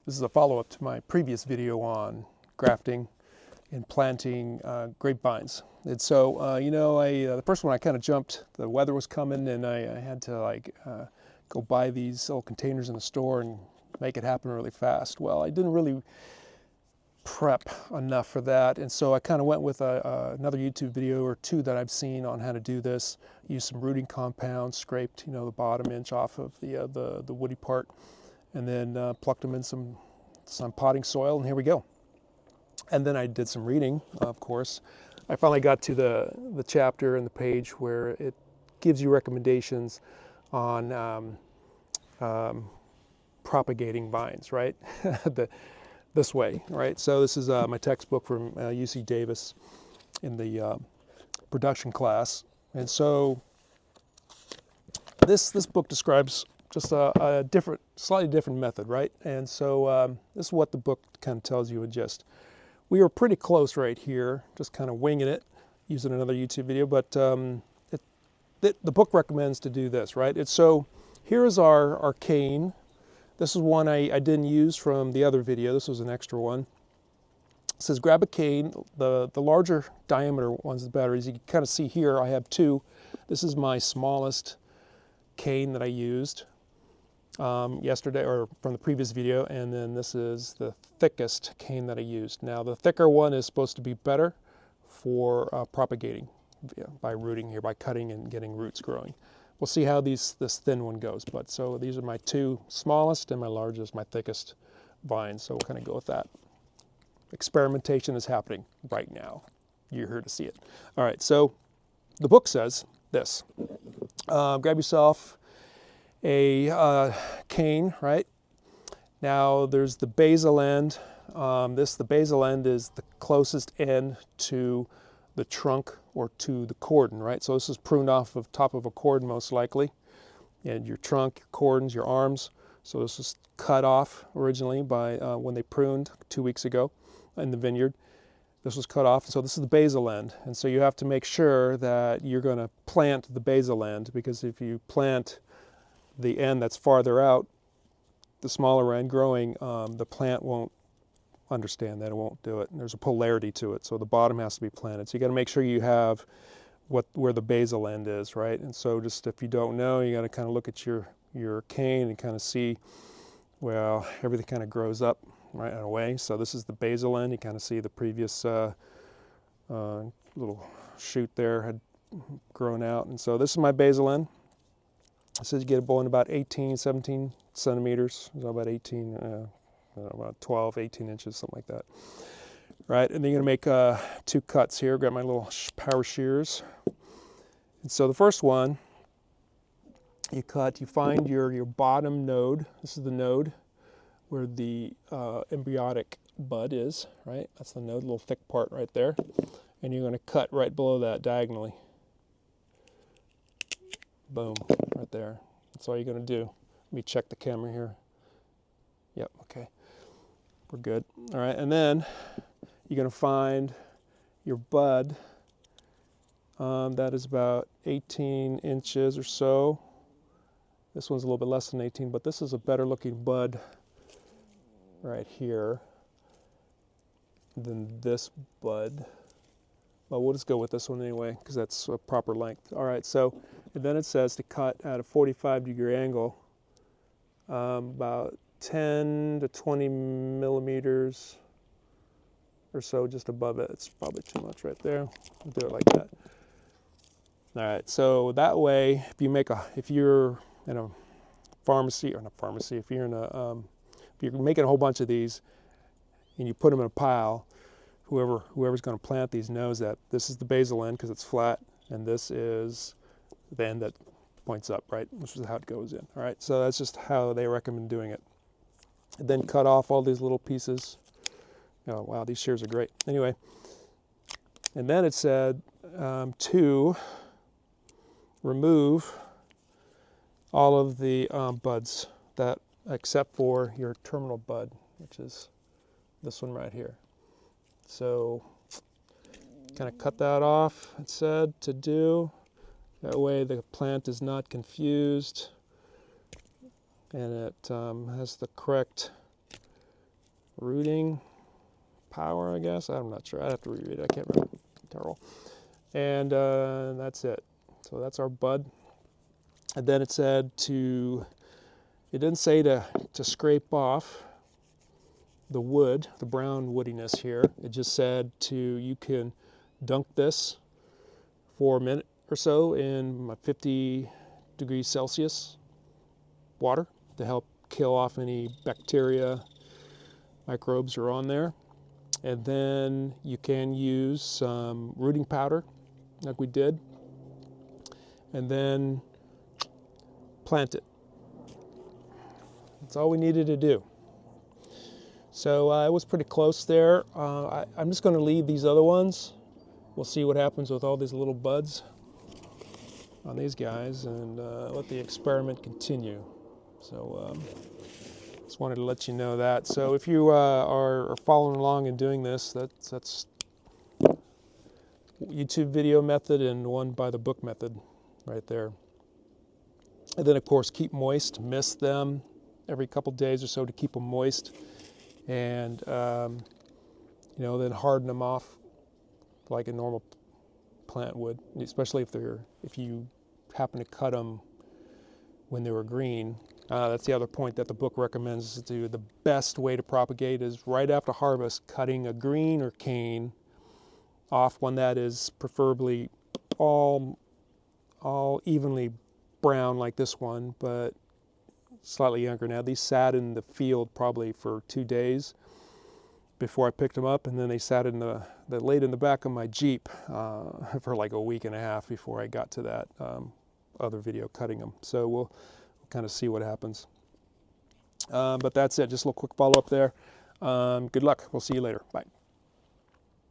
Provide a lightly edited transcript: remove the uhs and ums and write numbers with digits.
This is a follow-up to my previous video on grafting and planting grapevines. And so, the first one I kind of jumped. The weather was coming, and I had to go buy these little containers in the store and make it happen really fast. Well, I didn't really prep enough for that, and so I kind of went with another YouTube video or two that I've seen on how to do this. Use some rooting compound, scraped the bottom inch off of the woody part, and then plucked them in some potting soil, and here we go. And then I did some reading, of course. I finally got to the chapter and the page where it gives you recommendations on propagating vines, right? This way, right? So this is my textbook from UC Davis in the production class. And so this book describes just a slightly different method, right? And so this is what the book kind of tells you in gist. We were pretty close right here, just kind of winging it, using another YouTube video, but the book recommends to do this, right? So here is our cane. This is one I didn't use from the other video. This was an extra one. It says grab a cane. The larger diameter ones, the better. As you can kind of see here, I have two. This is my smallest cane that I used yesterday, or from the previous video, and then this is the thickest cane that I used. Now the thicker one is supposed to be better for propagating by rooting here, by cutting and getting roots growing. We'll see how this thin one goes, but so these are my two smallest and my largest, my thickest vines, so we'll kind of go with that. Experimentation is happening right now. You're here to see it. All right, so the book says this. Grab yourself a cane, right? Now there's the basal end. The basal end is the closest end to the trunk or to the cordon, right? So this is pruned off of top of a cordon most likely, and your trunk, your cordons, your arms. So this was cut off originally by when they pruned 2 weeks ago in the vineyard. This was cut off, so this is the basal end, and so you have to make sure that you're going to plant the basal end, because if you plant the end that's farther out, the smaller end growing, the plant won't understand that, it won't do it. And there's a polarity to it, so the bottom has to be planted. So you got to make sure you have where the basal end is, right? And so just if you don't know, you got to kind of look at your cane and kind of see, well, everything kind of grows up right in a way. So this is the basal end. You kind of see the previous little shoot there had grown out, and so this is my basal end. It says you get a bowl in about 18, 17 centimeters, so about 18, about 12, 18 inches, something like that. Right, and then you're going to make 2 cuts here. Grab my little power shears. And so the first one, you find your bottom node. This is the node where the embryonic bud is, right? That's the node, little thick part right there. And you're going to cut right below that diagonally. Boom, right there. That's all you're going to do. Let me check the camera here. Yep, okay. We're good. All right, and then you're going to find your bud. That is about 18 inches or so. This one's a little bit less than 18, but this is a better looking bud right here than this bud. Well, we'll just go with this one anyway, because that's a proper length. All right, so, and then it says to cut at a 45-degree angle, about 10 to 20 millimeters or so just above it. It's probably too much right there. We'll do it like that. All right, so that way, if you're in a pharmacy, or not pharmacy, if you're making a whole bunch of these and you put them in a pile, whoever's going to plant these knows that this is the basal end because it's flat, and this is the end that points up, right? Which is how it goes in. All right, so that's just how they recommend doing it. And then cut off all these little pieces. Oh, wow, these shears are great. Anyway, and then it said to remove all of the buds, except for your terminal bud, which is this one right here. So kind of cut that off, it said to do. That way the plant is not confused, and it has the correct rooting power, I guess. I'm not sure. I'd have to reread it. I can't remember. Terrible. And that's it. So that's our bud. And then it said to, it didn't say to scrape off the wood, the brown woodiness here. It just said you can dunk this for a minute or so in 50 degrees Celsius water to help kill off any bacteria, microbes are on there. And then you can use some rooting powder like we did, and then plant it. That's all we needed to do. So it was pretty close there. I'm just going to leave these other ones. We'll see what happens with all these little buds on these guys, and let the experiment continue. So just wanted to let you know that. So if you are following along and doing this, that's YouTube video method and one by the book method right there. And then of course keep moist, mist them every couple days or so to keep them moist, and you know, then harden them off like a normal plant would, especially if you happen to cut them when they were green. That's the other point that the book recommends to do. The best way to propagate is right after harvest, cutting a green or cane off, one that is preferably all evenly brown like this one, but slightly younger. Now these sat in the field probably for 2 days before I picked them up, and then they sat in they laid in the back of my Jeep for like a week and a half before I got to that other video cutting them. So we'll kind of see what happens. But that's it. Just a little quick follow-up there. Good luck. We'll see you later. Bye.